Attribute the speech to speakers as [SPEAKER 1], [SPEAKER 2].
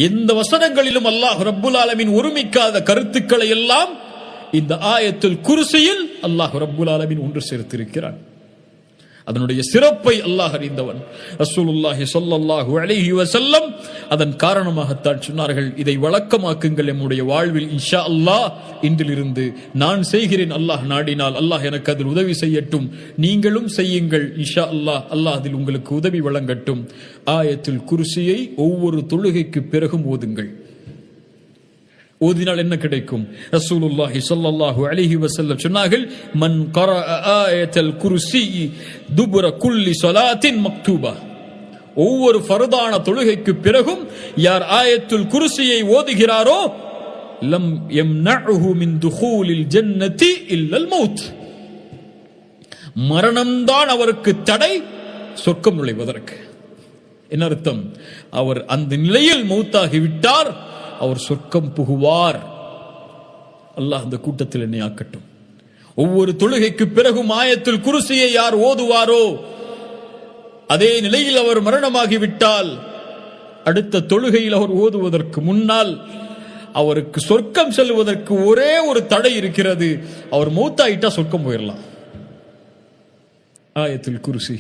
[SPEAKER 1] எந்த வசனங்களிலும் அல்லாஹ் ரப்புல் ஆலமீன் ஒருமிக்காத கருத்துக்களை எல்லாம் இந்த ஆயத்துல் குர்சியில் அல்லாஹ் ரப்புல் ஆலமீன் ஒன்று சேர்த்திருக்கிறான். அதனுடைய சிறப்பை அல்லாஹ் அறிந்தவன். ரசூலுல்லாஹி ஸல்லல்லாஹு அலைஹி வஸல்லம் அதன் காரணமாகத்தான் சொன்னார்கள், இதை வழக்கமாக்குங்கள் நம்முடைய வாழ்வில், இன்ஷா அல்லாஹ் இன்றிலிருந்து நான் செய்கிறேன், அல்லாஹ் நாடினால் அல்லாஹ் எனக்கு அதில் உதவி செய்யட்டும், நீங்களும் செய்யுங்கள், இன்ஷா அல்லாஹ் அல்லாஹ் அதில் உங்களுக்கு உதவி வழங்கட்டும். ஆயத்துல் குர்சியை ஒவ்வொரு தொழுகைக்கு பிறகும் ஓதுங்கள். ஓதினால் என்ன கிடைக்கும்? ரசூலுல்லாஹி ஸல்லல்லாஹு அலைஹி வஸல்லம் சொன்னார்கள், மன் கரஅ ஆயத்தல் குர்சி துபுர குல்லி ஸலாத்தின் மக்தூபா. ஒவ்வொரு ஃபர்தான தொழுகைக்கு பிறகும் யார் ஆயத்துல் குர்சியை ஓதுகிறாரோ லம் யம்னஉஹு மின் துகூலில் ஜன்னதி இல்லல் மௌத். மரணம்தான் அவருக்கு தடை சொர்க்கம் நுழைவதற்கு. என்ன அர்த்தம்? அவர் அந்த நிலையில் மௌத்தாகி விட்டார், அவர் சொர்க்கம் புகுவார். அல்லாஹ் அந்த கூட்டத்தில் என்னை ஆக்கட்டும். ஒவ்வொரு தொழுகைக்கு பிறகும் ஆயத்துல் குர்சியை யார் ஓதுவாரோ, அதே நிலையில் அவர் மரணமாகிவிட்டால் அடுத்த தொழுகையில் அவர் ஓதுவதற்கு முன்னால் அவருக்கு சொர்க்கம் செல்வதற்கு ஒரே ஒரு தடை இருக்கிறது. அவர் மௌத்தாயிட்டா சொர்க்கம் போயிடலாம். ஆயத்துல் குர்சி